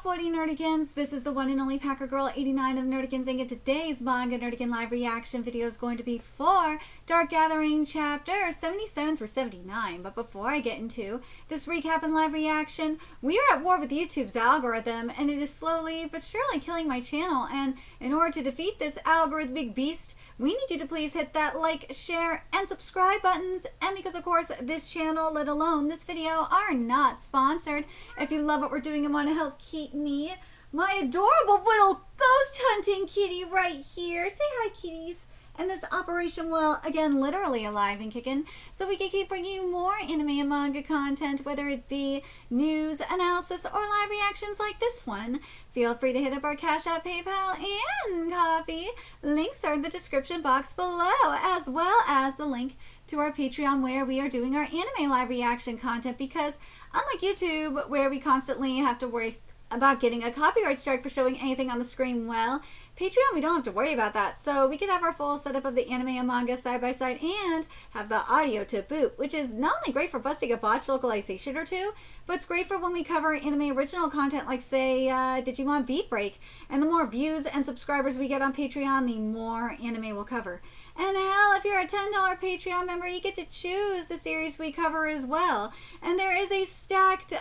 what nerdigans? This is the one and only Packer Girl 89 of Nerdigans, and today's Manga Nerdigan live reaction video is going to be for Dark Gathering chapter 77 through 79. But before I get into this recap and live reaction, we are at war with YouTube's algorithm, and it is slowly but surely killing my channel. And in order to defeat this algorithmic beast, we need you to please hit that like, share, and subscribe buttons. And because of course this channel, let alone this video, are not sponsored, if you love what we're doing and want to help keep me, my adorable little ghost hunting kitty right here, say hi kitties, and this operation will, again, literally alive and kicking, so we can keep bringing you more anime and manga content, whether it be news, analysis, or live reactions like this one. Feel free to hit up our Cash App, PayPal, and Coffee. Links are in the description box below, as well as the link to our Patreon, where we are doing our anime live reaction content, because unlike YouTube, where we constantly have to worry about getting a copyright strike for showing anything on the screen, well, Patreon, we don't have to worry about that. So we can have our full setup of the anime and manga side by side and have the audio to boot, which is not only great for busting a botched localization or two, but it's great for when we cover anime original content like, say, Digimon Beat Break. And the more views and subscribers we get on Patreon, the more anime we'll cover. And hell, if you're a $10 Patreon member, you get to choose the series we cover as well. And there is a stacked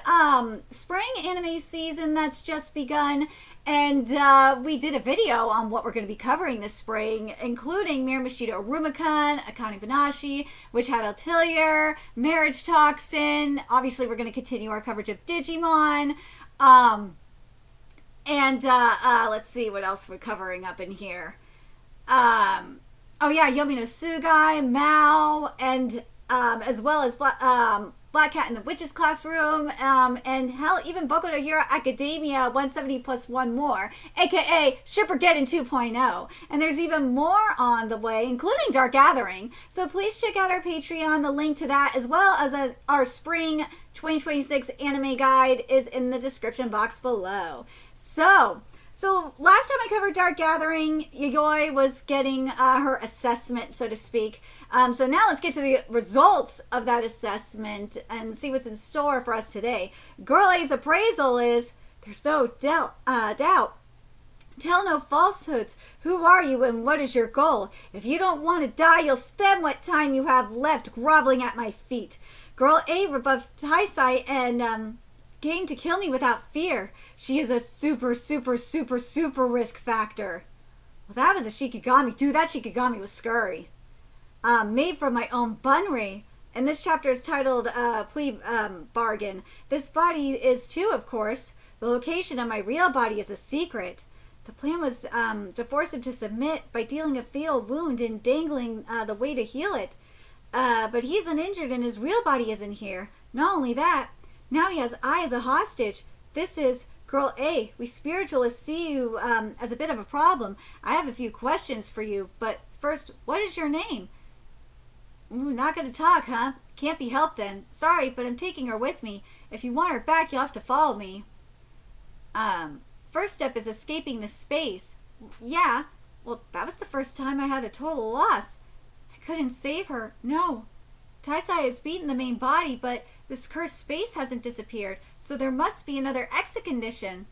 spring anime season that's just begun. And we did a video on what we're going to be covering this spring, including Miramashita Arumakun, Akane Banashi, Witch Hat Atelier, Marriage Toxin. Obviously, we're going to continue our coverage of Digimon. Let's see what else we're covering up in here. Oh yeah, Yomi no Sugai, Mao, and as well as Black Cat in the Witch's Classroom, and hell, even Boku no Hero Academia 170 plus one more, aka Shippergeddon 2.0. And there's even more on the way, including Dark Gathering. So please check out our Patreon. The link to that, as well as our spring 2026 anime guide, is in the description box below. So last time I covered Dark Gathering, Yayoi was getting her assessment, so to speak. So now let's get to the results of that assessment and see what's in store for us today. Girl A's appraisal is, there's no doubt. Tell no falsehoods. Who are you and what is your goal? If you don't want to die, you'll spend what time you have left groveling at my feet. Girl A rebuffed Taisai and came to kill me without fear. She is a super risk factor. Well, that was a Shikigami. Dude, that Shikigami was scurry. Made from my own bunri. And this chapter is titled Plea Bargain. This body is too, of course. The location of my real body is a secret. The plan was to force him to submit by dealing a fatal wound and dangling the way to heal it. But he's uninjured and his real body isn't here. Not only that, now he has I as a hostage. This is Girl A. We spiritualists see you as a bit of a problem. I have a few questions for you, but first, what is your name? Ooh, not going to talk, huh? Can't be helped then. Sorry, but I'm taking her with me. If you want her back, you'll have to follow me. First step is escaping the space. Yeah, well, that was the first time I had a total loss. I couldn't save her. No. Taisai has beaten the main body, but this cursed space hasn't disappeared, so there must be another exit condition.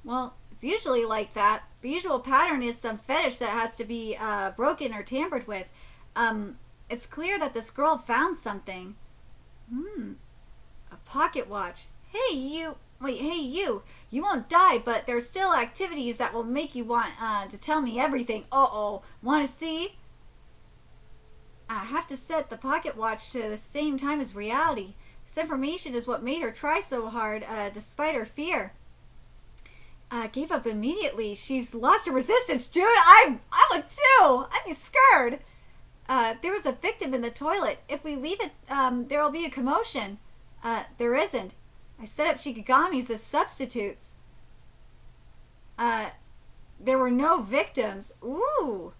Well, it's usually like that. The usual pattern is some fetish that has to be broken or tampered with. It's clear that this girl found something. A pocket watch. Hey, you. Wait, hey, you. You won't die, but there's still activities that will make you want to tell me everything. Uh-oh. Want to see? I have to set the pocket watch to the same time as reality. This information is what made her try so hard, despite her fear. Gave up immediately. She's lost her resistance. Dude, I would too. I'd be scared. There was a victim in the toilet. If we leave it, there will be a commotion. There isn't. I set up Shikigamis as substitutes. There were no victims. Ooh.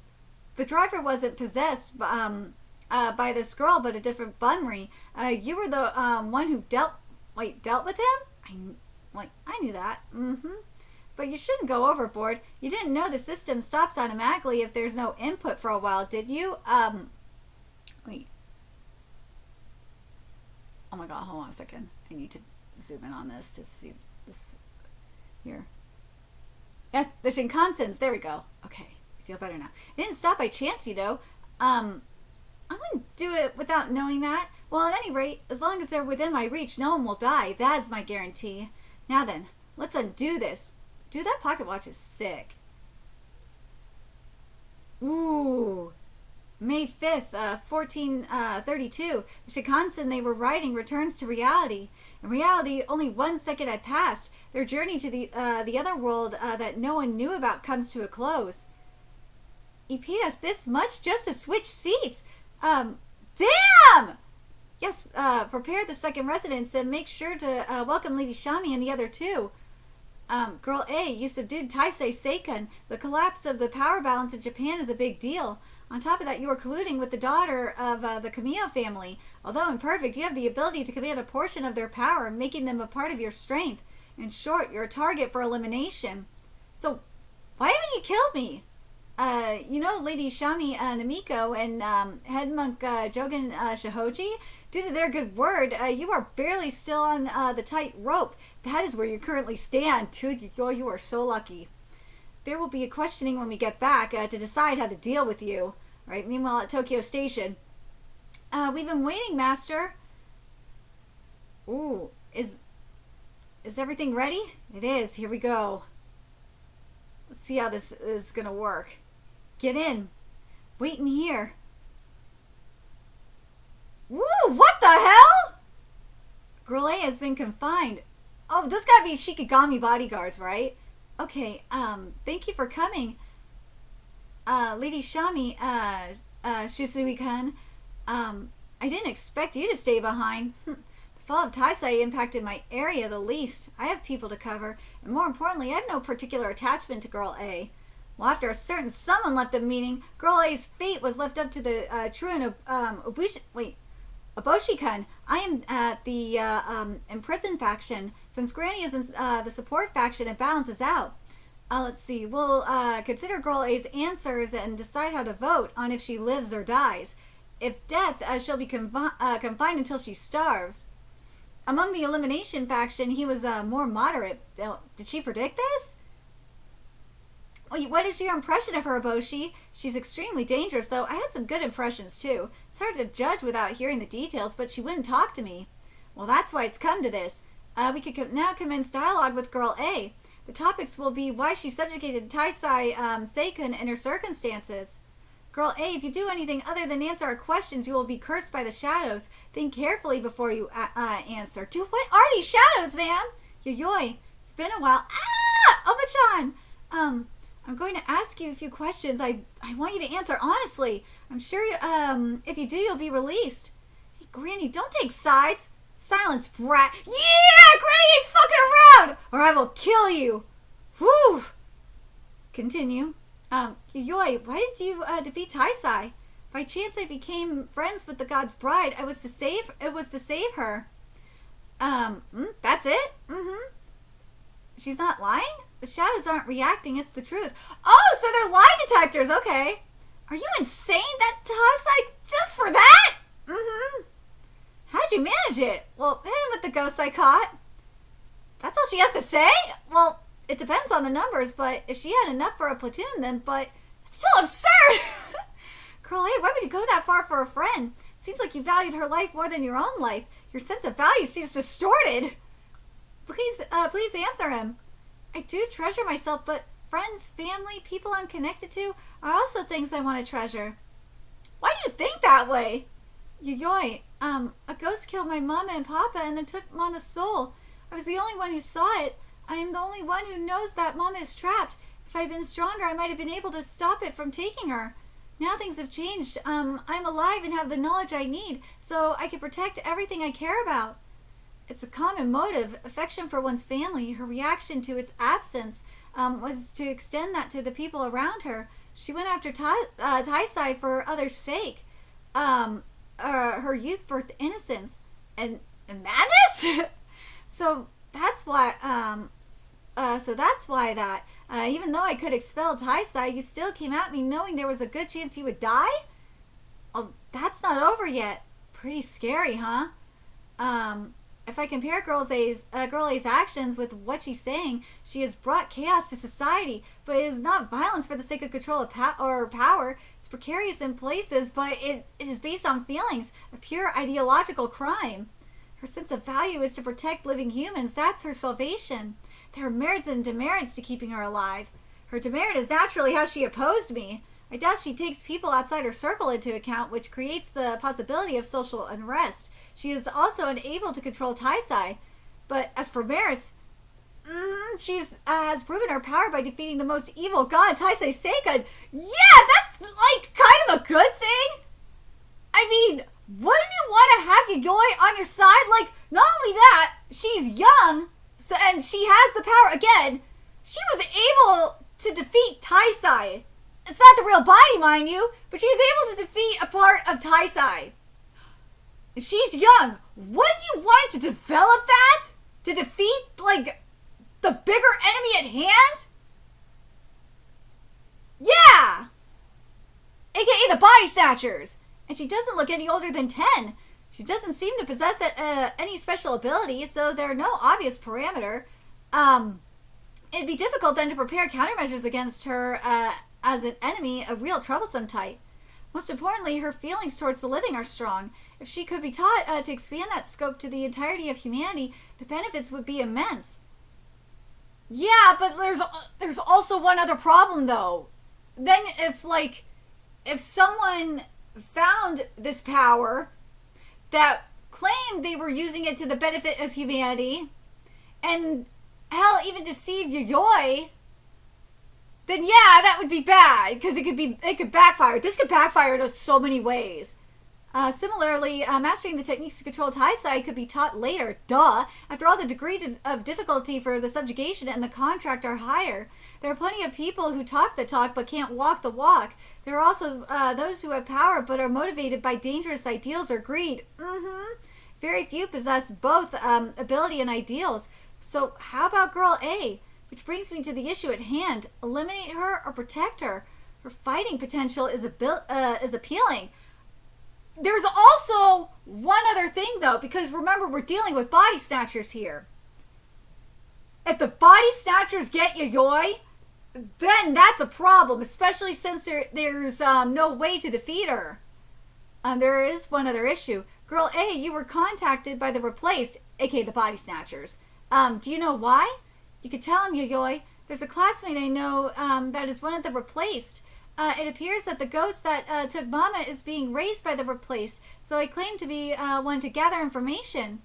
The driver wasn't possessed by this girl, but a different bunri. You were the one who dealt with him? I knew that. But you shouldn't go overboard. You didn't know the system stops automatically if there's no input for a while, did you? Wait. Oh my god, hold on a second. I need to zoom in on this to see this here. Yeah, the Shinkansens. There we go. Okay, I feel better now. It didn't stop by chance, you know. I wouldn't do it without knowing that. Well, at any rate, as long as they're within my reach, no one will die. That is my guarantee. Now then, let's undo this. Dude, that pocket watch is sick. Ooh. May 5th, 1432. The Shinkansen they were riding returns to reality. In reality, only 1 second had passed. Their journey to the other world that no one knew about comes to a close. He paid us this much just to switch seats. Damn! Yes, prepare the second residence and make sure to welcome Lady Shami and the other two. Girl A, you subdued Taisei Seikun. The collapse of the power balance in Japan is a big deal. On top of that, you are colluding with the daughter of the Kamiya family. Although imperfect, you have the ability to command a portion of their power, making them a part of your strength. In short, you're a target for elimination. So, why haven't you killed me? You know, Lady Shami Namiko and Head Monk Jogen Shihoji, due to their good word, you are barely still on the tight rope. That is where you currently stand. Dude, you are so lucky. There will be a questioning when we get back to decide how to deal with you. Right? Meanwhile, at Tokyo Station. We've been waiting, Master. Ooh, is everything ready? It is. Here we go. Let's see how this is gonna work. Get in. Wait in here. Woo! What the hell? Girl A has been confined. Oh, those gotta be Shikigami bodyguards, right? Okay, thank you for coming. Lady Shami, Shisui-kun, I didn't expect you to stay behind. The fall of Taisei impacted my area the least. I have people to cover, and more importantly, I have no particular attachment to Girl A. Well, after a certain someone left the meeting, Girl A's fate was left up to the Truan Oboshi-kun. I am at the imprisoned faction. Since Granny is in the support faction, it balances out. Let's see. We'll consider Girl A's answers and decide how to vote on if she lives or dies. If death, she'll be confined until she starves. Among the elimination faction, he was more moderate. Did she predict this? What is your impression of her, Oboshi? She's extremely dangerous, though. I had some good impressions, too. It's hard to judge without hearing the details, but she wouldn't talk to me. Well, that's why it's come to this. We could now commence dialogue with Girl A. The topics will be why she subjugated Taisei Seikun and her circumstances. Girl A, if you do anything other than answer our questions, you will be cursed by the shadows. Think carefully before you answer. Dude, what are these shadows, man? Yoyoi, it's been a while. Ah! Oba-chan! I'm going to ask you a few questions. I want you to answer honestly. I'm sure if you do, you'll be released. Hey, Granny, don't take sides. Silence, brat. Yeah, Granny ain't fucking around, or I will kill you. Whew. Continue. Yuyoi, why did you defeat Taisei? By chance, I became friends with the god's bride. It was to save her. That's it? Mm-hmm. She's not lying? The shadows aren't reacting, it's the truth. Oh, so they're lie detectors, okay. Are you insane? That Taisei just for that? Mm-hmm. How'd you manage it? Well, hit him with the ghosts I caught. That's all she has to say? Well, it depends on the numbers, but if she had enough for a platoon, then, but it's still absurd. Girl, hey, why would you go that far for a friend? Seems like you valued her life more than your own life. Your sense of value seems distorted. Please answer him. I do treasure myself, but friends, family, people I'm connected to are also things I want to treasure. Why do you think that way? Yoyoi, a ghost killed my mama and papa and then took mama's soul. I was the only one who saw it. I am the only one who knows that mama is trapped. If I had been stronger, I might have been able to stop it from taking her. Now things have changed. I'm alive and have the knowledge I need, so I can protect everything I care about. It's a common motive, affection for one's family. Her reaction to its absence was to extend that to the people around her. She went after Taisei for others' sake. Her youth birthed innocence and madness. So that's why. Even though I could expel Taisei, you still came at me knowing there was a good chance you would die. Oh, that's not over yet. Pretty scary, huh? If I compare Girl A's actions with what she's saying, she has brought chaos to society, but it is not violence for the sake of control or power. It's precarious in places, but it is based on feelings, a pure ideological crime. Her sense of value is to protect living humans. That's her salvation. There are merits and demerits to keeping her alive. Her demerit is naturally how she opposed me. I doubt she takes people outside her circle into account, which creates the possibility of social unrest. She is also unable to control Taisai. But as for merits, she has proven her power by defeating the most evil god, Taisei Seikan. Yeah, that's like kind of a good thing. I mean, wouldn't you want to have Yayoi on your side? Like, not only that, she's young, and she has the power. Again, she was able to defeat Taisai. It's not the real body, mind you, but she's able to defeat a part of Taisai. And she's young. Wouldn't you want to develop that? To defeat, like, the bigger enemy at hand? Yeah! AKA the Body Snatchers. And she doesn't look any older than 10. She doesn't seem to possess any special abilities, so there are no obvious parameter. It'd be difficult then to prepare countermeasures against her as an enemy, a real troublesome type. Most importantly, her feelings towards the living are strong. If she could be taught to expand that scope to the entirety of humanity, the benefits would be immense. Yeah, but there's also one other problem, though. Then if someone found this power that claimed they were using it to the benefit of humanity, and hell, even deceived Yayoi, then yeah, that would be bad, because it could backfire. This could backfire in so many ways. Similarly, mastering the techniques to control Taisai could be taught later. Duh! After all, the degree of difficulty for the subjugation and the contract are higher. There are plenty of people who talk the talk but can't walk the walk. There are also those who have power but are motivated by dangerous ideals or greed. Very few possess both ability and ideals. So how about Girl A? Which brings me to the issue at hand. Eliminate her or protect her? Her fighting potential is appealing. There's also one other thing, though, because remember, we're dealing with body snatchers here. If the body snatchers get Yayoi, then that's a problem, especially since there's no way to defeat her. There is one other issue. Girl A, you were contacted by the replaced, aka the body snatchers. Do you know why? You could tell him, Yayoi. There's a classmate I know that is one of the replaced. It appears that the ghost that took Mama is being raised by the replaced, so I claim to be one to gather information.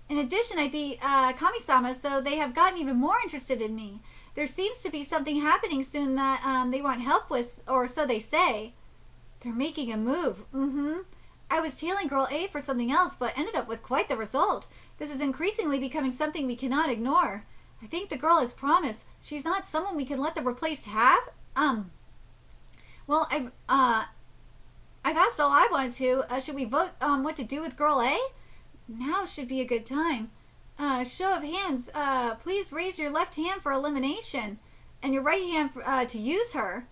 In addition, I beat Kami-sama, so they have gotten even more interested in me. There seems to be something happening soon that they want help with, or so they say. They're making a move. I was tailing Girl A for something else, but ended up with quite the result. This is increasingly becoming something we cannot ignore. I think the girl has promised. She's not someone we can let the replaced have? Well, I've asked all I wanted to. Should we vote on what to do with Girl A? Now should be a good time. Show of hands. Please raise your left hand for elimination, and your right hand to use her.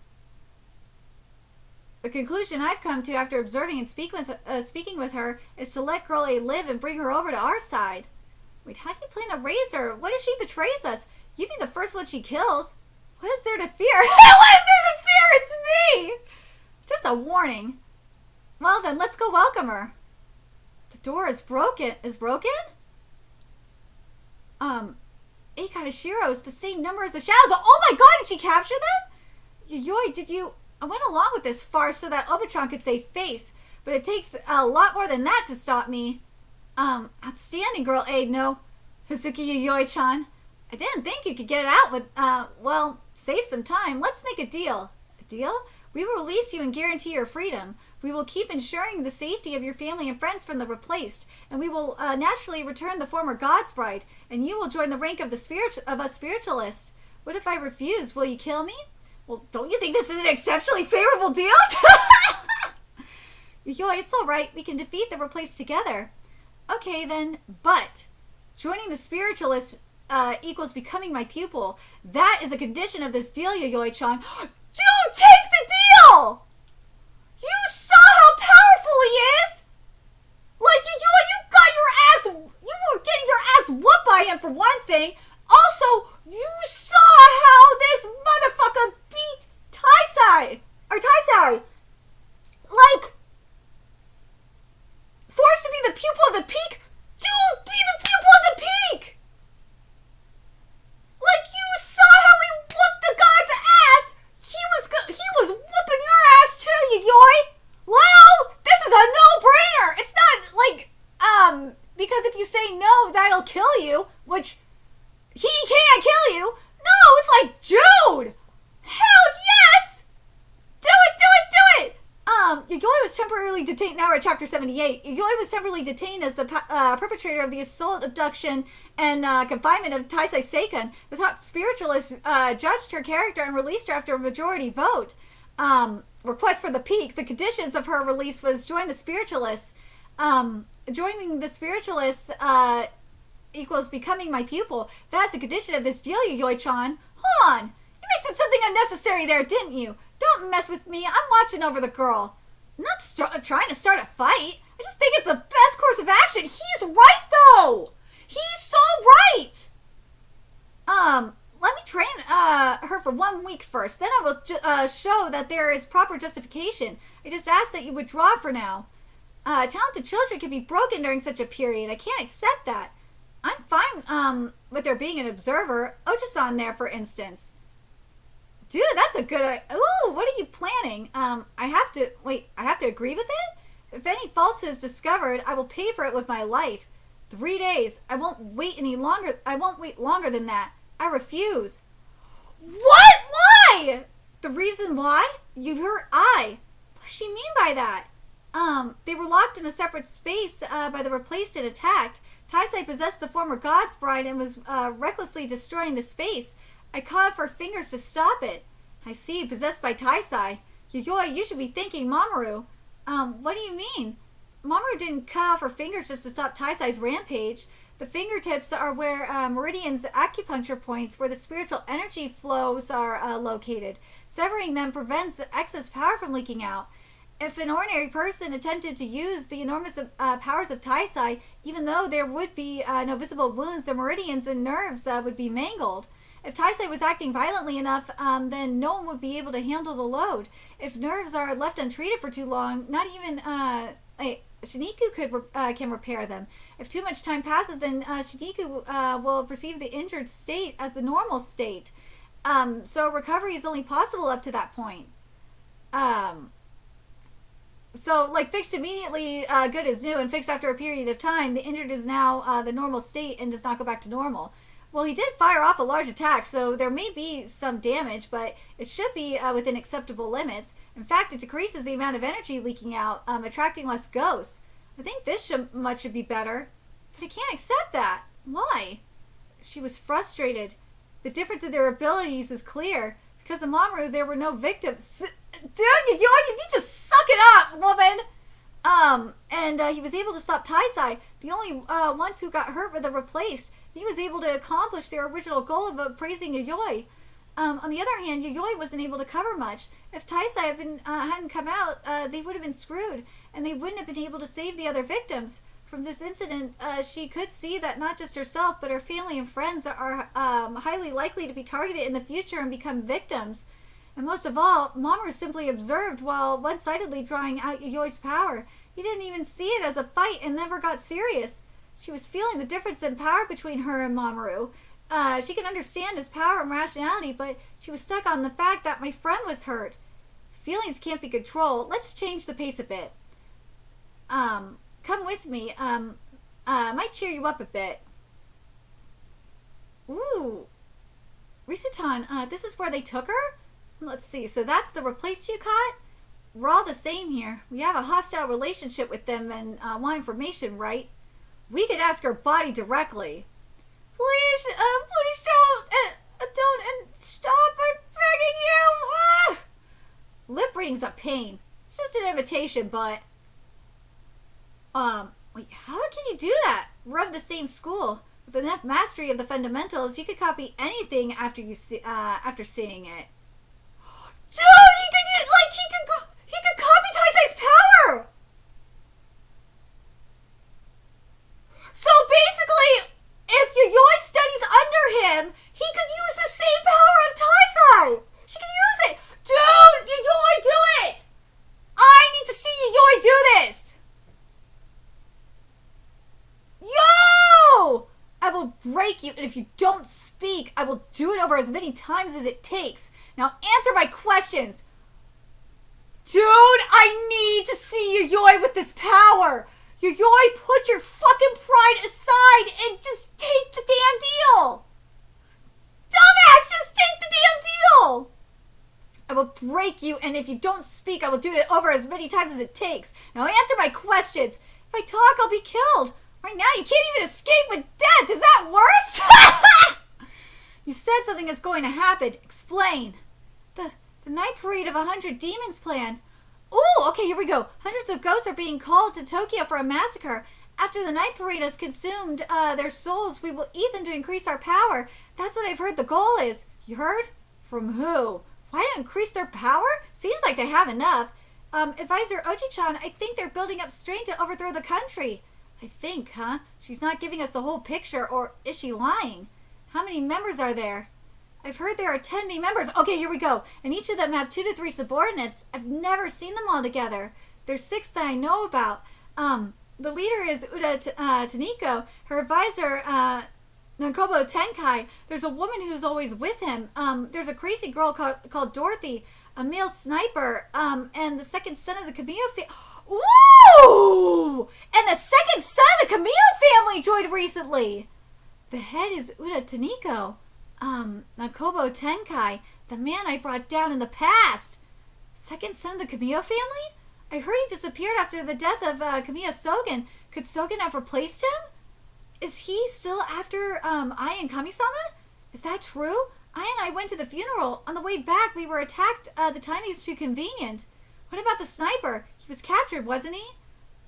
The conclusion I've come to after observing and speaking with her is to let Girl A live and bring her over to our side. Wait, how do you plan to raise her? What if she betrays us? You'd be the first one she kills. What is there to fear? What is there to fear? It's me! Just a warning. Well then, let's go welcome her. The door is broken. Is broken? Eikadashiro is the same number as the shadows. Oh my god, did she capture them? Yayoi, did you... I went along with this farce so that Obachan could save face, but it takes a lot more than that to stop me. Outstanding, Girl A. No, Hazuki Yayoi-chan. I didn't think you could get out with, well, save some time. Let's make a deal. A deal? We will release you and guarantee your freedom. We will keep ensuring the safety of your family and friends from the replaced, and we will naturally return the former God's Bride, and you will join the rank of us spiritualists. What if I refuse? Will you kill me? Well, don't you think this is an exceptionally favorable deal? Yayoi, it's all right. We can defeat the replaced together. Okay, then, but joining the spiritualists equals becoming my pupil. That is a condition of this deal, Yayoi-chan. You take the deal! You saw how powerful he is? Like, Yayoi, you were getting your thing. Also, you saw how this motherfucker beat Taisai. Or Taisai. Like, forced to be the pupil of the peak? Dude, be the pupil of the peak! Like, you saw how he whooped the god's ass! He was whooping your ass too, Yayoi! Well, this is a no-brainer! It's not like, because if you say no, that'll kill you, which he can't kill you. No, it's like, dude! Hell yes! Do it, do it, do it! Yayoi was temporarily detained. Now we're at chapter 78. Yayoi was temporarily detained as the perpetrator of the assault, abduction, and confinement of Taisai Seiken. The top spiritualist judged her character and released her after a majority vote. Request for the peak. The conditions of her release was join the spiritualists. Joining the spiritualists equals becoming my pupil. That's a condition of this deal, Yayoi-chan. Hold on. You mentioned something unnecessary there, didn't you? Don't mess with me. I'm watching over the girl. I'm not trying to start a fight. I just think it's the best course of action. He's right, though. He's so right. Let me train her for 1 week first. Then I will show that there is proper justification. I just ask that you withdraw for now. Talented children can be broken during such a period. I can't accept that. I'm fine with there being an observer. Ocha-san there, for instance. Dude, that's a good... Ooh, what are you planning? I have to agree with it? If any falsehood is discovered, I will pay for it with my life. 3 days. I won't wait any longer. I won't wait longer than that. I refuse. What? Why? The reason why? You heard I. What does she mean by that? They were locked in a separate space by the replaced and attacked. Taisai possessed the former god's bride and was recklessly destroying the space. I caught her fingers to stop it. I see, possessed by Taisai. Yayoi, you should be thanking Mamoru. What do you mean? Mamoru didn't cut off her fingers just to stop Taisai's rampage. The fingertips are where Meridian's acupuncture points, where the spiritual energy flows are located. Severing them prevents excess power from leaking out. If an ordinary person attempted to use the enormous powers of Taisai, even though there would be no visible wounds, the meridians and nerves would be mangled. If Taisai was acting violently enough, then no one would be able to handle the load. If nerves are left untreated for too long, not even Shiniku can repair them. If too much time passes, then Shiniku will perceive the injured state as the normal state. So recovery is only possible up to that point. So, like, fixed immediately, good as new, and fixed after a period of time, the injured is now the normal state and does not go back to normal. Well, he did fire off a large attack, so there may be some damage, but it should be within acceptable limits. In fact, it decreases the amount of energy leaking out, attracting less ghosts. I think this should be better, but I can't accept that. Why? She was frustrated. The difference in their abilities is clear. Because of Mamoru, there were no victims. Dude, you need to suck it up, woman! And he was able to stop Taisai. The only ones who got hurt were the replaced. He was able to accomplish their original goal of appraising Yayoi. On the other hand, Yayoi wasn't able to cover much. If Taisai hadn't come out, they would have been screwed, and they wouldn't have been able to save the other victims. From this incident, she could see that not just herself, but her family and friends are highly likely to be targeted in the future and become victims. And most of all, Mamoru simply observed while one-sidedly drawing out Yayoi's power. He didn't even see it as a fight and never got serious. She was feeling the difference in power between her and Mamoru. She could understand his power and rationality, but she was stuck on the fact that my friend was hurt. Feelings can't be controlled. Let's change the pace a bit. Come with me. Might cheer you up a bit. Ooh. Risutan, this is where they took her? Let's see. So that's the replaced you caught? We're all the same here. We have a hostile relationship with them and want information, right? We could ask her body directly. Please don't, and stop, I'm begging you! Lip reading's a pain. It's just an imitation, but... wait, how can you do that? We're of the same school. With enough mastery of the fundamentals, you could copy anything after seeing it. Dude, he could copy Taisai's power! So basically, if Yayoi studies you, and if you don't speak, I will do it over as many times as it takes. Now answer my questions. Dude, I need to see Yayoi with this power. Yayoi, put your fucking pride aside and just take the damn deal. Dumbass, just take the damn deal. I will break you, and if you don't speak, I will do it over as many times as it takes. Now answer my questions. If I talk, I'll be killed. Right now, you can't even escape with death. Is that worse? You said something is going to happen. Explain. The night parade of 100 demons plan. Ooh, okay, here we go. Hundreds of ghosts are being called to Tokyo for a massacre. After the night parade has consumed their souls, we will eat them to increase our power. That's what I've heard the goal is. You heard? From who? Why to increase their power? Seems like they have enough. Advisor Oji-chan, I think they're building up strength to overthrow the country. I think, huh? She's not giving us the whole picture, or is she lying? How many members are there? I've heard there are 10 main members. Okay, here we go. And each of them have 2 to 3 subordinates. I've never seen them all together. There's 6 that I know about. The leader is Uda Taniko. Her advisor, Nakobo Tenkai. There's a woman who's always with him. There's a crazy girl called Dorothy, a male sniper, and the second son of the Kamiya family. Ooh! And the second son of the Kamiya family joined recently. The head is Uda Taniko. Nakobo Tenkai, the man I brought down in the past. Second son of the Kamiya family? I heard he disappeared after the death of Kamiya Sogen. Could Sogen have replaced him? Is he still after Ai and Kami-sama? Is that true? Ai and I went to the funeral. On the way back, we were attacked. The timing's too convenient. What about the sniper? He was captured, wasn't he?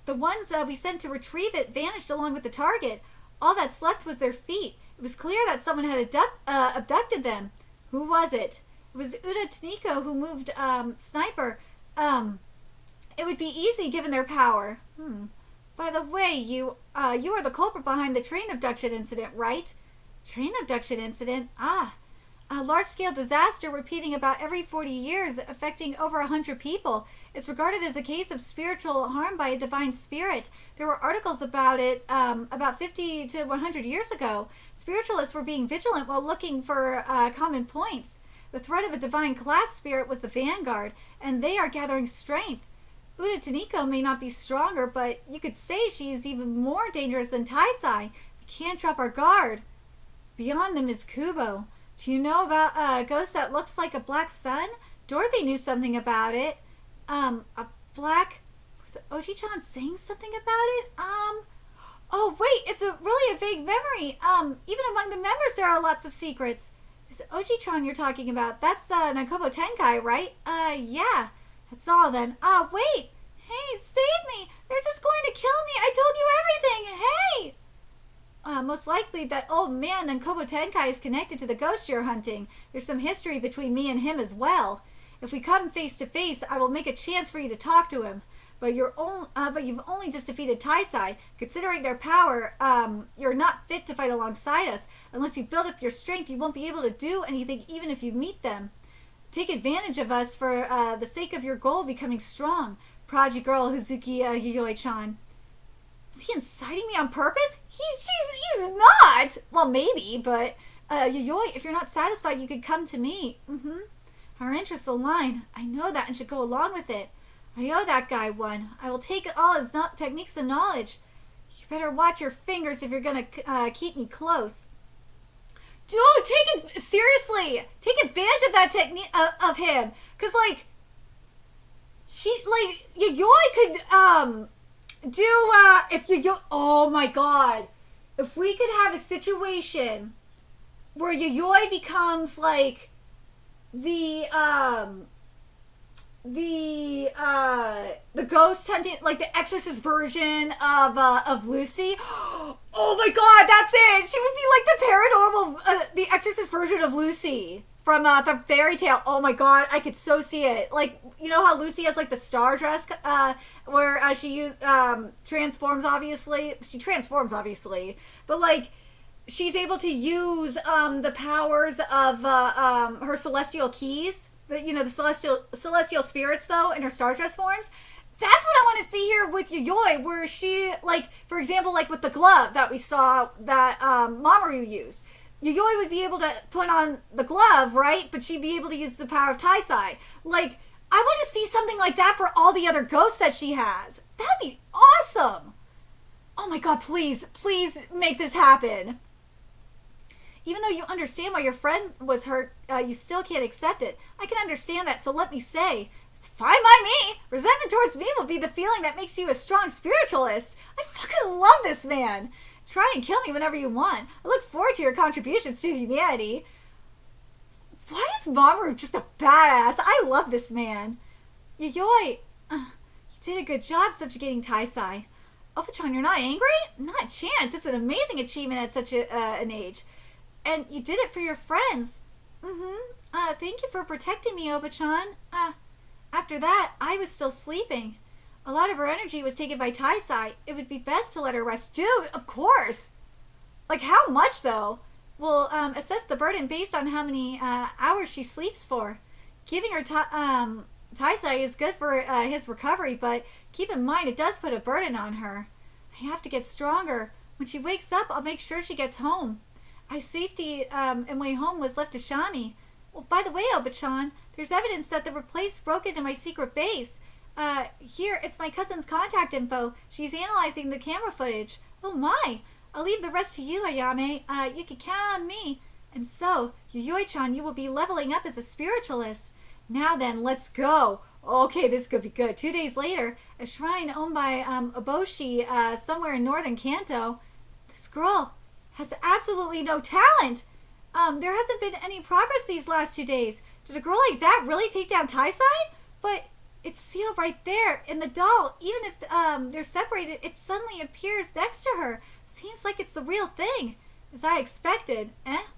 The ones we sent to retrieve it vanished along with the target. All that's left was their feet. It was clear that someone had abducted them. Who was it? It was Uda Taniko who moved Sniper. It would be easy given their power. By the way, you are the culprit behind the train abduction incident, right? Train abduction incident? A large-scale disaster repeating about every 40 years, affecting over 100 people. It's regarded as a case of spiritual harm by a divine spirit. There were articles about it about 50 to 100 years ago. Spiritualists were being vigilant while looking for common points. The threat of a divine class spirit was the vanguard, and they are gathering strength. Uda Taniko may not be stronger, but you could say she is even more dangerous than Taisai. We can't drop our guard. Beyond them is Kubo. Do you know about a ghost that looks like a black sun? Dorothy knew something about it. A black... Was Oji-chan saying something about it? Oh, wait, it's really a vague memory. Even among the members there are lots of secrets. Is Oji-chan you're talking about? That's Nakobo Tenkai, right? Yeah. That's all then. Wait. Hey, save me. They're just going to kill me. I told you everything. Hey! Most likely that old man Nakobo Tenkai is connected to the ghost you're hunting. There's some history between me and him as well. If we come face to face, I will make a chance for you to talk to him. But you've only just defeated Taisai. Considering their power, you're not fit to fight alongside us. Unless you build up your strength, you won't be able to do anything even if you meet them. Take advantage of us for the sake of your goal becoming strong. Project Girl Hazuki Yayoi-chan. Is he inciting me on purpose? He's not! Well, maybe, but Yayoi, if you're not satisfied, you could come to me. Our interests align. I know that and should go along with it. I owe that guy one. I will take all his techniques and knowledge. You better watch your fingers if you're gonna keep me close. Dude, seriously, take advantage of that technique of him, cause Yayoi could oh my god, if we could have a situation where Yayoi becomes like the ghost hunting, like the Exorcist version of Lucy. Oh my god, that's it. She would be like the paranormal, the Exorcist version of Lucy from Fairy Tale. Oh my god, I could so see it. Like, you know how Lucy has like the star dress, where she transforms. Obviously, she transforms. Obviously, but like, she's able to use the powers of her celestial keys. The celestial spirits though in her star dress forms. That's what I want to see here with Yayoi, where she, like, for example, like with the glove that we saw that Mamoru used. Yayoi would be able to put on the glove, right? But she'd be able to use the power of Taisai. Like, I want to see something like that for all the other ghosts that she has. That'd be awesome. Oh my god, please make this happen. Even though you understand why your friend was hurt, you still can't accept it. I can understand that, so let me say, it's fine by me. Resentment towards me will be the feeling that makes you a strong spiritualist. I fucking love this man. Try and kill me whenever you want. I look forward to your contributions to humanity. Why is Mamoru just a badass? I love this man. Yayoi, you did a good job subjugating Taisai. Opa-chan, you're not angry? Not a chance. It's an amazing achievement at such an age. And you did it for your friends. Thank you for protecting me, Opa-chan. After that, I was still sleeping. A lot of her energy was taken by Taisai. It would be best to let her rest. Dude, of course. Like, how much, though? We'll assess the burden based on how many hours she sleeps for. Giving her Taisai is good for his recovery, but keep in mind it does put a burden on her. I have to get stronger. When she wakes up, I'll make sure she gets home. My safety and way home was left to Shami. Well, by the way, Oba-chan, there's evidence that the place broke into my secret base. Here, it's my cousin's contact info. She's analyzing the camera footage. Oh my! I'll leave the rest to you, Ayame. You can count on me. And so, Yayoi-chan, you will be leveling up as a spiritualist. Now then, let's go. Okay, this could be good. 2 days later, a shrine owned by Oboshi somewhere in northern Kanto. This girl has absolutely no talent. There hasn't been any progress these last 2 days. Did a girl like that really take down Taisai? But it's sealed right there in the doll. Even if they're separated, it suddenly appears next to her. Seems like it's the real thing. As I expected.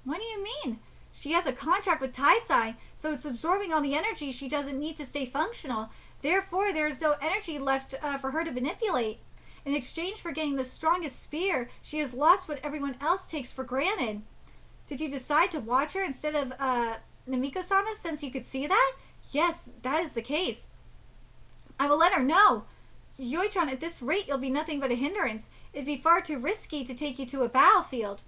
What do you mean? She has a contract with Taisai, so it's absorbing all the energy she doesn't need to stay functional. Therefore, there is no energy left for her to manipulate. In exchange for getting the strongest spear, she has lost what everyone else takes for granted. Did you decide to watch her instead of Namiko-sama since you could see that? Yes, that is the case. I will let her know. Yayoi-chan, at this rate, you'll be nothing but a hindrance. It'd be far too risky to take you to a battlefield.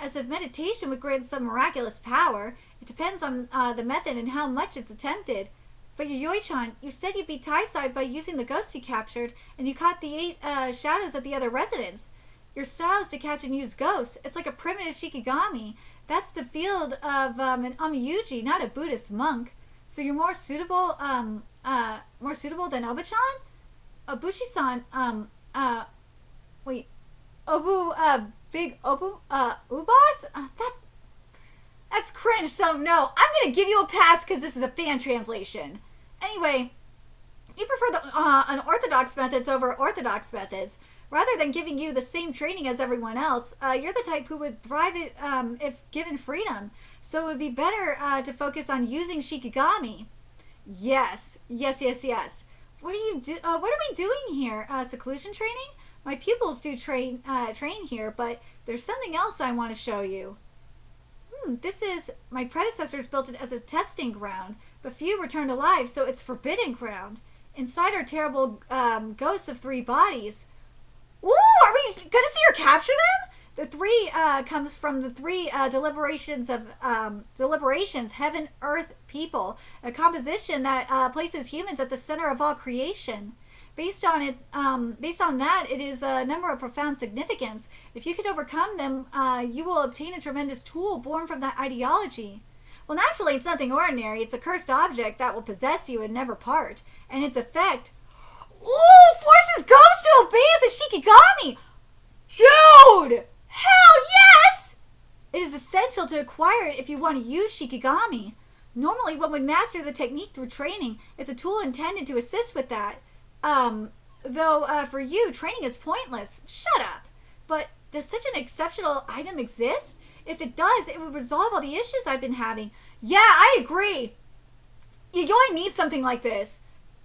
As if meditation would grant some miraculous power, it depends on the method and how much it's attempted. But Yayoi-chan, you said you beat Taisai by using the ghost you captured, and you caught the 8 shadows at the other residents. Your style is to catch and use ghosts. It's like a primitive Shikigami. That's the field of an Amiyuji, not a Buddhist monk. So you're more suitable than Oba-chan? Obushi-san, wait, Big Obu, Ubas? That's cringe, so no. I'm gonna give you a pass because this is a fan translation. Anyway, you prefer the unorthodox methods over orthodox methods. Rather than giving you the same training as everyone else, you're the type who would thrive if given freedom. So it would be better to focus on using Shikigami. Yes. What are we doing here? Seclusion training? My pupils do train here, but there's something else I want to show you. This is... My predecessors built it as a testing ground, but few returned alive, so it's forbidden ground. Inside are terrible ghosts of 3 bodies. Ooh, are we gonna see her capture them? The 3 comes from the 3 deliberations, heaven, earth, people, a composition that places humans at the center of all creation. Based on that, it is a number of profound significance. If you can overcome them, you will obtain a tremendous tool born from that ideology. Well, naturally, it's nothing ordinary. It's a cursed object that will possess you and never part. And its effect... Ooh! Forces ghosts to obey as a Shikigami! Dude! Hell yes! It is essential to acquire it if you want to use Shikigami. Normally, one would master the technique through training. It's a tool intended to assist with that. Though for you, training is pointless. Shut up. But does such an exceptional item exist? If it does, it would resolve all the issues I've been having. Yeah, I agree. Yayoi needs something like this.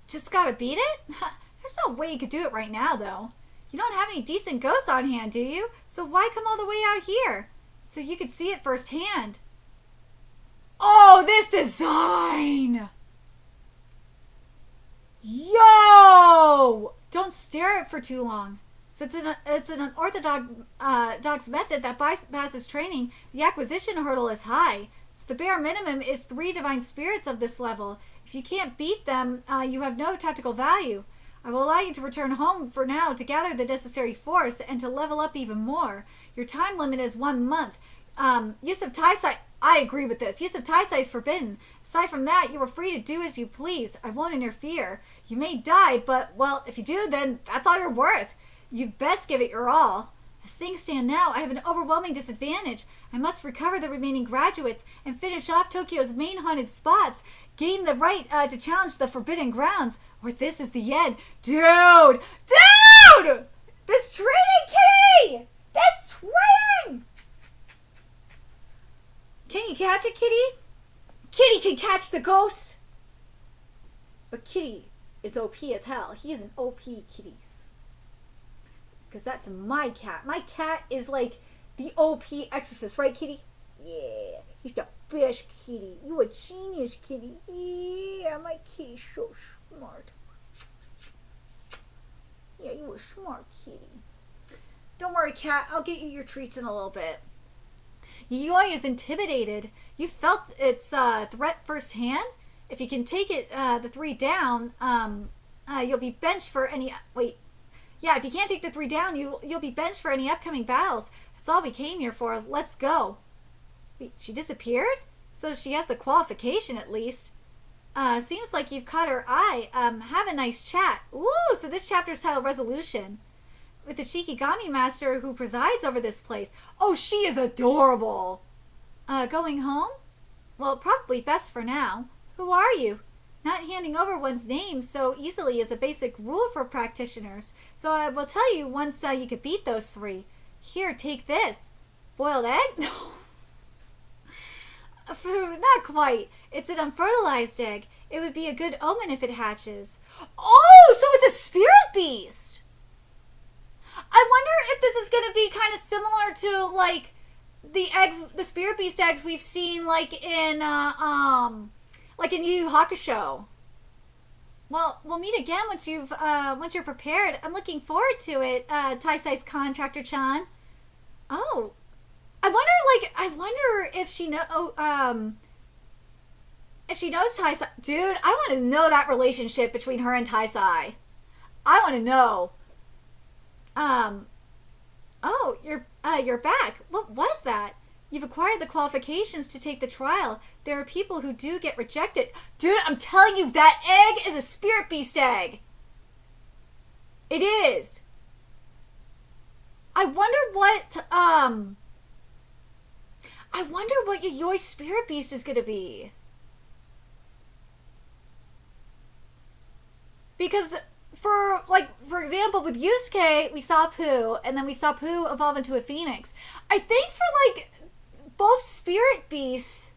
Just gotta beat it? There's no way you could do it right now, though. You don't have any decent ghosts on hand, do you? So why come all the way out here? So you could see it firsthand. Oh, this design! Yo! Whoa! Don't stare at it for too long. Since it's an unorthodox method that bypasses training, the acquisition hurdle is high. So the bare minimum is 3 divine spirits of this level. If you can't beat them, you have no tactical value. I will allow you to return home for now to gather the necessary force and to level up even more. Your time limit is 1 month. Use of Taisai, I agree with this. Use of Taisai is forbidden. Aside from that, you are free to do as you please. I won't interfere. You may die, but, well, if you do, then that's all you're worth. You best give it your all. As things stand now, I have an overwhelming disadvantage. I must recover the remaining graduates and finish off Tokyo's main haunted spots. Gain the right to challenge the forbidden grounds, or this is the end. Dude! Dude! This training, Kitty! This training! Can you catch it, Kitty? Kitty can catch the ghost! But Kitty is OP as hell. He is an OP kitties. Because that's my cat. My cat is like the OP exorcist, right, Kitty? Yeah, he's the best kitty. You a genius, Kitty. Yeah, my kitty's so smart. Yeah, you a smart kitty. Don't worry, cat. I'll get you your treats in a little bit. Yayoi is intimidated. You felt its threat firsthand. If you can take it, the 3 down, you'll be benched for any... Wait. Yeah, if you can't take the 3 down, you'll be benched for any upcoming battles. That's all we came here for. Let's go. Wait, she disappeared? So she has the qualification at least. Seems like you've caught her eye. Have a nice chat. Ooh, so this chapter's titled Resolution. With the Shikigami master who presides over this place. Oh, she is adorable. Going home? Well, probably best for now. Who are you? Not handing over one's name so easily is a basic rule for practitioners, so I will tell you once you could beat those 3. Here, take this. Boiled egg? No. Not quite. It's an unfertilized egg. It would be a good omen if it hatches. Oh, so it's a spirit beast! I wonder if this is going to be kind of similar to, like, the spirit beast eggs we've seen, like in Yu Yu Hakusho. Well, we'll meet again once you're prepared. I'm looking forward to it, Taisai's contractor-chan. Oh, I wonder if she if she knows Taisai. Dude, I want to know that relationship between her and Taisai. I want to know. Oh, you're back. What was that? You've acquired the qualifications to take the trial. There are people who do get rejected. Dude, I'm telling you, that egg is a spirit beast egg. It is. I wonder what Yayoi's spirit beast is going to be. Because for example, with Yusuke, we saw Pooh, and then we saw Pooh evolve into a phoenix. I think for like both spirit beasts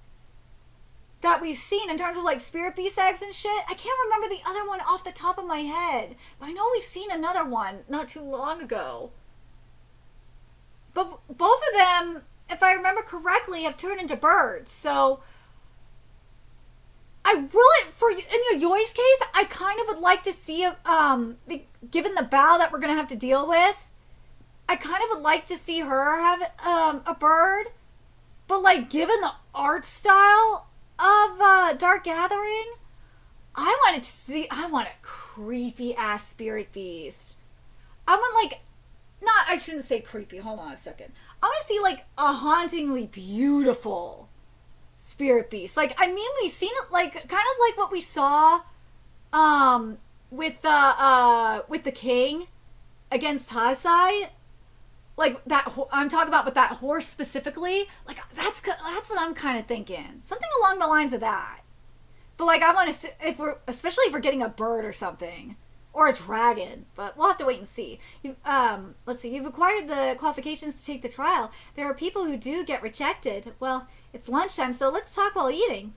that we've seen in terms of like spirit beast eggs and shit, I can't remember the other one off the top of my head, but I know we've seen another one not too long ago. But both of them, if I remember correctly, have turned into birds. So I really, in Yayoi's case, I kind of would like to see, given the battle that we're going to have to deal with, I kind of would like to see her have a bird. But, like, given the art style of Dark Gathering, I want a creepy-ass spirit beast. I want, like, I shouldn't say creepy, hold on a second. I want to see, like, a hauntingly beautiful spirit beast. Like, I mean, we've seen it, like, kind of like what we saw with the king against Taisai. Like, that, I'm talking about with that horse specifically. Like, that's what I'm kind of thinking. Something along the lines of that. But, like, I want to, especially if we're getting a bird or something. Or a dragon. But we'll have to wait and see. Let's see. You've acquired the qualifications to take the trial. There are people who do get rejected. Well, it's lunchtime, so let's talk while eating.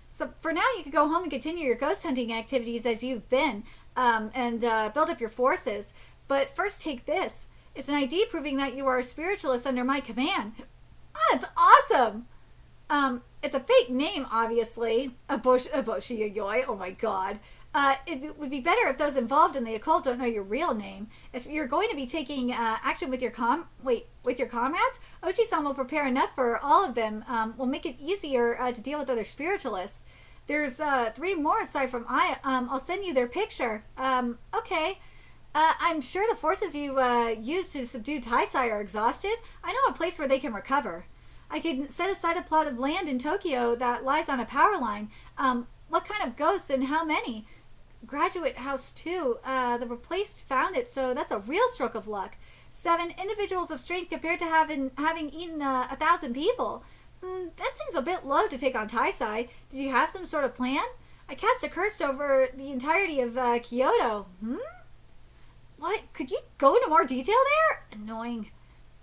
So, for now, you can go home and continue your ghost hunting activities as you've been. And build up your forces. But first, take this. It's an ID proving that you are a spiritualist under my command. Ah, that's awesome! it's a fake name, obviously. Eboshi Yayoi. Oh my god. It would be better if those involved in the occult don't know your real name. If you're going to be taking action with your comrades, Ochi-san will prepare enough for all of them. Will make it easier to deal with other spiritualists. There's 3 more aside from I'll send you their picture. Okay. I'm sure the forces you used to subdue Taisai are exhausted. I know a place where they can recover. I can set aside a plot of land in Tokyo that lies on a power line. What kind of ghosts and how many? Graduate house 2. The replaced found it, so that's a real stroke of luck. 7 individuals of strength compared to having eaten 1,000 people. That seems a bit low to take on Taisai. Did you have some sort of plan? I cast a curse over the entirety of Kyoto. What? Could you go into more detail there? Annoying.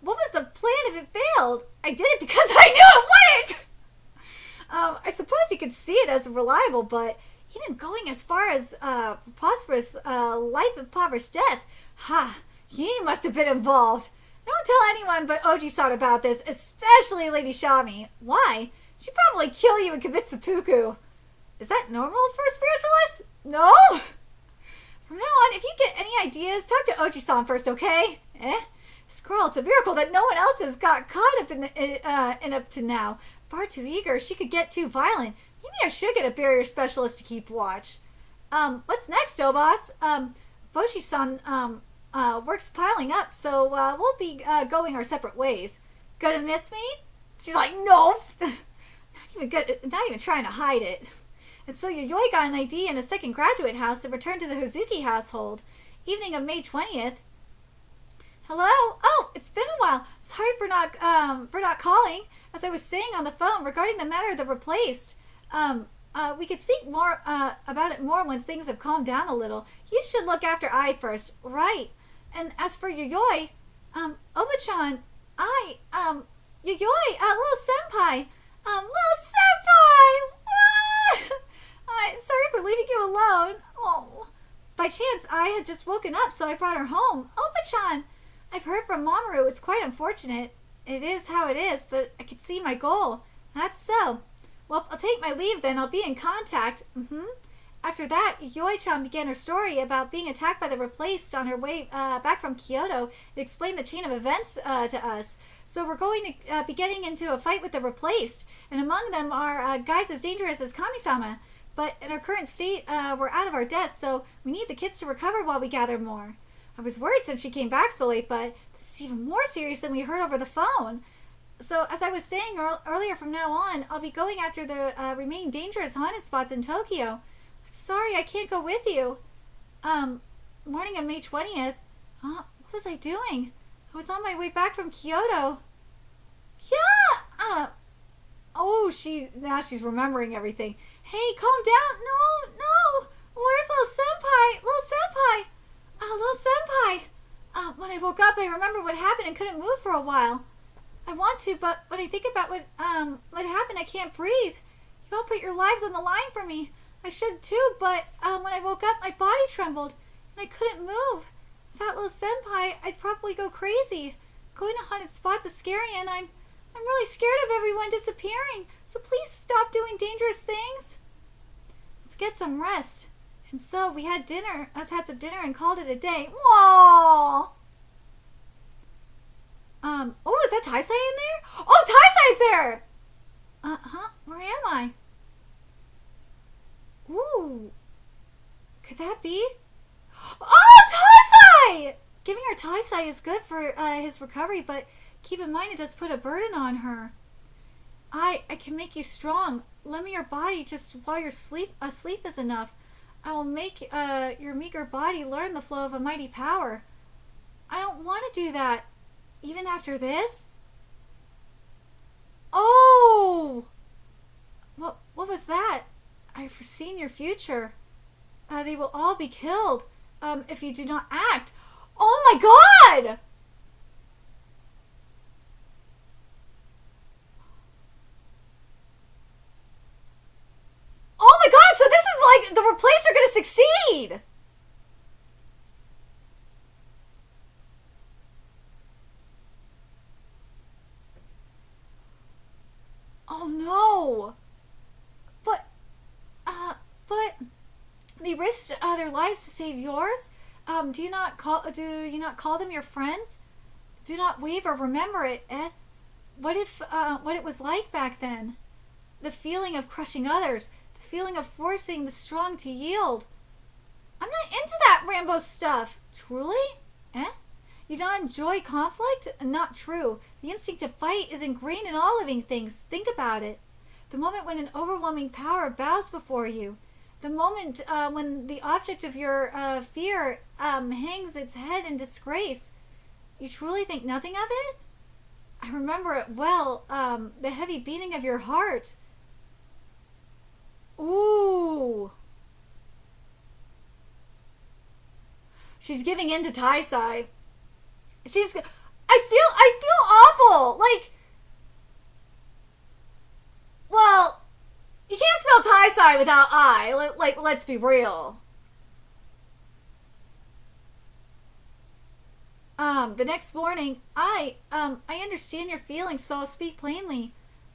What was the plan if it failed? I did it because I knew it wouldn't! I suppose you could see it as reliable, but even going as far as preposterous life-impoverished death, he must have been involved. Don't tell anyone but Oji-san about this, especially Lady Shami. Why? She'd probably kill you and commit seppuku. Is that normal for a spiritualist? No? From now on, if you get any ideas, talk to Oji-san first, okay? Squirrel, it's a miracle that no one else has got caught up in up to now. Far too eager, she could get too violent. Maybe I should get a barrier specialist to keep watch. What's next, Boss? Boshi-san, work's piling up, so we'll be going our separate ways. Gonna miss me? She's like, no. Not even trying to hide it. And so Yayoi got an ID and a second graduate house to return to the Hazuki household. Evening of May 20th. Hello? Oh, it's been a while. Sorry for not calling. As I was saying on the phone regarding the matter of the replaced. We could speak more about it more once things have calmed down a little. You should look after I first. Right. And as for Yayoi, Oba-chan, Yayoi, little senpai. Little senpai! What? Sorry for leaving you alone. Oh. By chance, I had just woken up, so I brought her home. Oba-chan! I've heard from Mamoru. It's quite unfortunate. It is how it is, but I can see my goal. That's so. Well, I'll take my leave then. I'll be in contact. After that, Yoi-chan began her story about being attacked by the replaced on her way back from Kyoto and explained the chain of events to us. So we're going to be getting into a fight with the replaced, and among them are guys as dangerous as Kami-sama. But in our current state, we're out of our depth, so we need the kids to recover while we gather more. I was worried since she came back so late, but this is even more serious than we heard over the phone. So, as I was saying earlier, from now on, I'll be going after the remaining dangerous haunted spots in Tokyo. I'm sorry, I can't go with you. Morning of May 20th. What was I doing? I was on my way back from Kyoto. Yeah! Now she's remembering everything. Hey, calm down. No. Where's little senpai? Little senpai. When I woke up, I remembered what happened and couldn't move for a while. I want to, but when I think about what happened, I can't breathe. You all put your lives on the line for me. I should too, but when I woke up, my body trembled and I couldn't move. That little senpai, I'd probably go crazy. Going to haunted spots is scary, and I'm really scared of everyone disappearing. So please stop doing dangerous things. Let's get some rest. And so we had some dinner and called it a day. Aww. Is that Taisai in there? Oh, Taisai's there! Where am I? Ooh. Could that be? Oh, Taisai! Giving her Taisai is good for his recovery, but keep in mind it does put a burden on her. I can make you strong. Lend me your body just while you're asleep is enough. I will make your meager body learn the flow of a mighty power. I don't want to do that. Even after this? Oh! What was that? I've foreseen your future. They will all be killed if you do not act. Oh my god! Oh my god, so this is like the replaced are gonna succeed! Oh no! risked their lives to save yours? Do you not call them your friends? Do not waver. Remember it, eh? What it was like back then? The feeling of crushing others. The feeling of forcing the strong to yield. I'm not into that Rambo stuff. Truly? Eh? You don't enjoy conflict? Not true. The instinct to fight is ingrained in all living things. Think about it. The moment when an overwhelming power bows before you. The moment when the object of your fear hangs its head in disgrace. You truly think nothing of it? I remember it well. The heavy beating of your heart. Ooh. She's giving in to Tai-Sai. I feel awful. Like, well, you can't spell Tai-Sai without I. Like, let's be real. The next morning, I understand your feelings, so I'll speak plainly.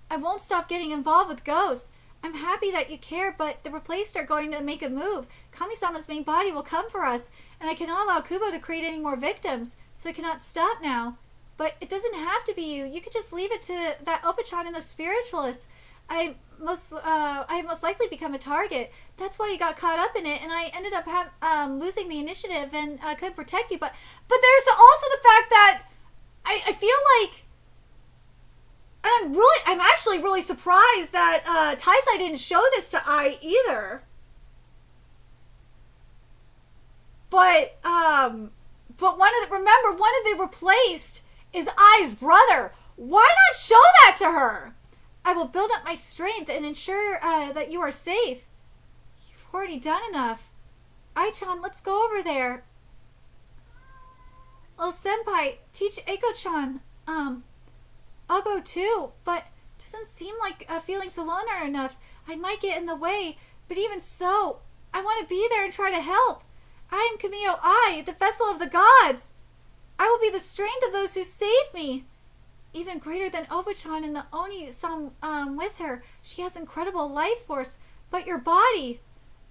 I won't stop getting involved with ghosts. I'm happy that you care, but the replaced are going to make a move. Kami-sama's main body will come for us, and I cannot allow Kubo to create any more victims, so I cannot stop now. But it doesn't have to be you. You could just leave it to that Opachan and those spiritualists. I most likely become a target. That's why you got caught up in it, and I ended up losing the initiative and couldn't protect you. But there's also the fact that I feel like, and I'm actually really surprised that Tai-Sai didn't show this to I either. But one of the replaced is I's brother. Why not show that to her? I will build up my strength and ensure that you are safe. You've already done enough. Ai-chan, let's go over there. Well, Senpai, teach Eiko-chan. I'll go too, but it doesn't seem like feelings alone are enough. I might get in the way, but even so, I want to be there and try to help. I am Kamio Ai, the vessel of the gods. I will be the strength of those who save me. Even greater than Opachan and the Oni-san with her. She has incredible life force, but your body...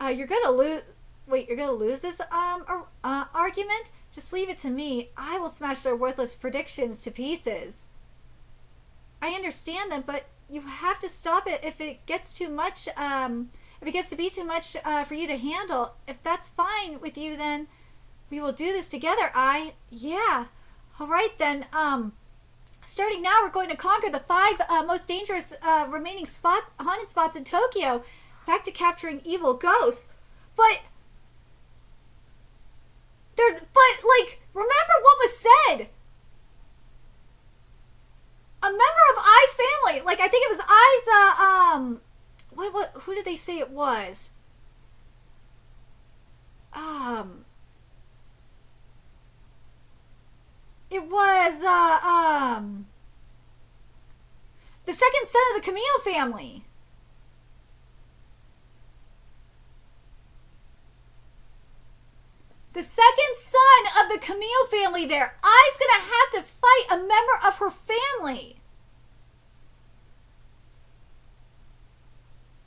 you're gonna lose... Wait, you're gonna lose this argument? Just leave it to me. I will smash their worthless predictions to pieces. I understand them, but you have to stop it if it gets too much, if it gets to be too much for you to handle. If that's fine with you, then we will do this together. Yeah. All right, then. Starting now, we're going to conquer the 5 most dangerous remaining haunted spots in Tokyo. Back to capturing evil ghosts. But remember what was said. A member of I's family, I think it was I's, who did they say it was? It was, the second son of the Camille family. The second son of the Camille family there. I's gonna have to fight a member of her family.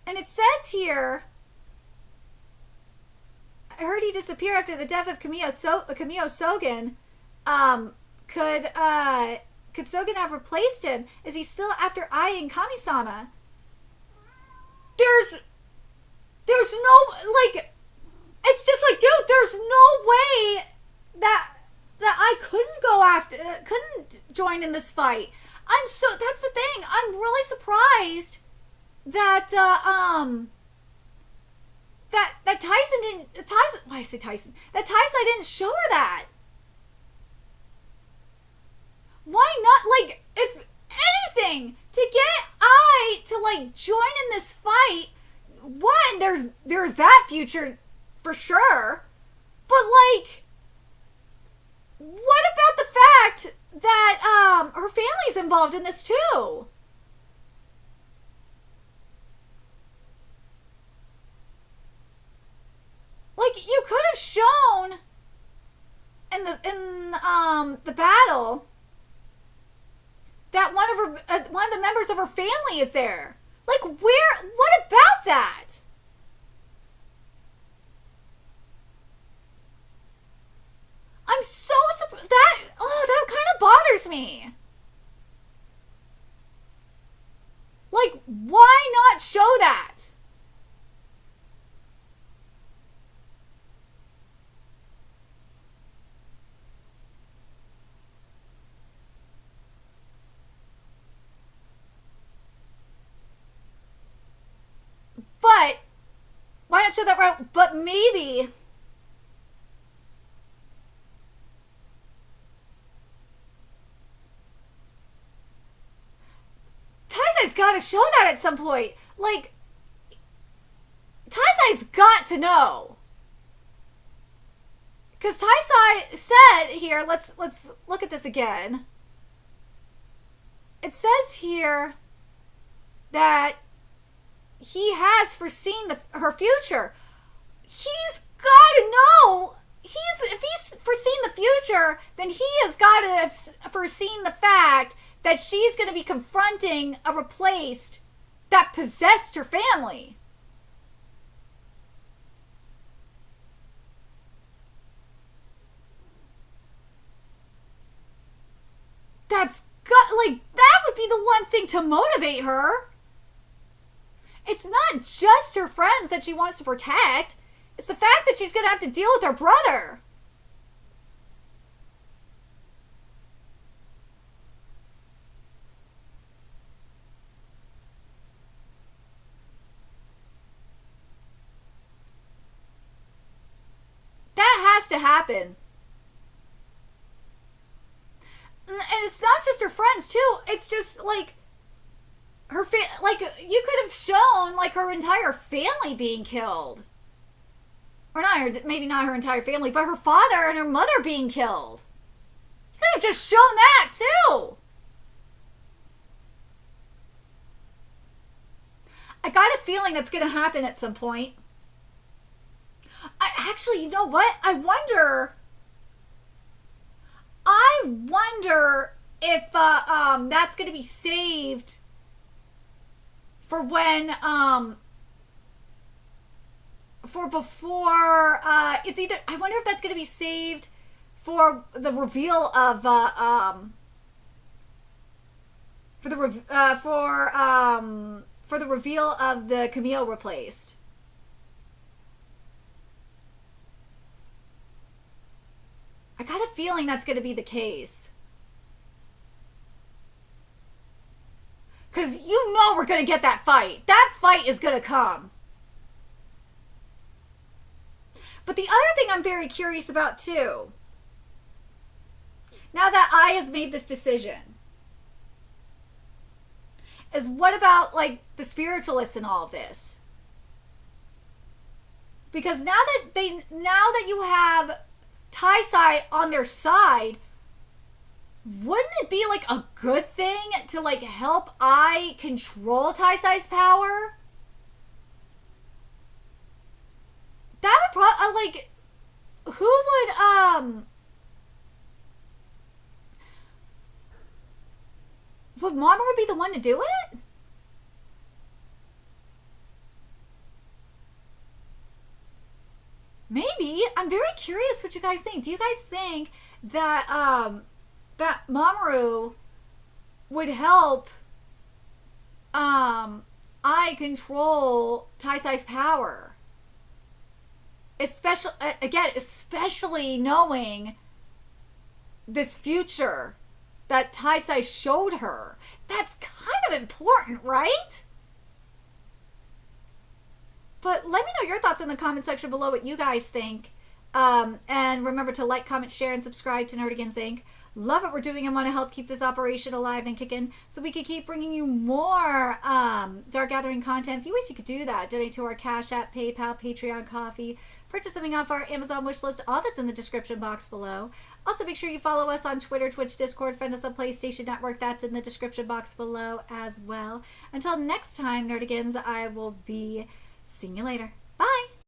And it says here, I heard he disappeared after the death of Camille Sogen. Could Sogen have replaced him? Is he still after Ai and Kami-sama? There's no, it's just dude, there's no way that I couldn't join in this fight. That's the thing. I'm really surprised that that Tai-Sai didn't show her that. Why not? If anything, to get I to join in this fight, one, there's that future for sure, but what about the fact that her family's involved in this too? You could have shown in the battle that one of the members of her family is there. What about that? confuse me. Like, why not show that? But why not show that route? But maybe Taisai's got to show that at some point. Like, Taisai's got to know. Because Taisai said here, let's look at this again. It says here that he has foreseen her future. He's got to know. If he's foreseen the future, then he has got to have foreseen the fact that she's going to be confronting a replaced that possessed her family. That's got, like, that would be the one thing to motivate her. It's not just her friends that she wants to protect. It's the fact that she's going to have to deal with her brother. That has to happen. And it's not just her friends, too. It's just, like, like, you could have shown, like, her entire family being killed. Or not, maybe not her entire family, but her father and her mother being killed. You could have just shown that, too. I got a feeling that's going to happen at some point. Actually, you know what? I wonder if that's going to be saved for when for before it's either, I wonder if that's going to be saved for the reveal of for the reveal of the Camille replaced. I got a feeling that's going to be the case. Because you know we're going to get that fight. That fight is going to come. But the other thing I'm very curious about too, now that Ai has made this decision, is what about, like, the spiritualists in all of this? Because now that you have Taisai on their side, wouldn't it be, like, a good thing to, like, help Ai control Taisai's power? That would probably, like, who would Mamoru be the one to do it? Maybe. I'm very curious what you guys think. Do you guys think that that Mamoru would help Ai control Taisai's power? Especially knowing this future that Taisai showed her. That's kind of important, right? But let me know your thoughts in the comment section below, what you guys think. And remember to like, comment, share, and subscribe to Nerdigans Inc. Love what we're doing and want to help keep this operation alive and kicking so we can keep bringing you more Dark Gathering content. A few ways you could do that. Donate to our Cash App, PayPal, Patreon, Coffee. Purchase something off our Amazon wish list. All that's in the description box below. Also, make sure you follow us on Twitter, Twitch, Discord. Friend us on PlayStation Network. That's in the description box below as well. Until next time, Nerdigans, I will be seeing you later.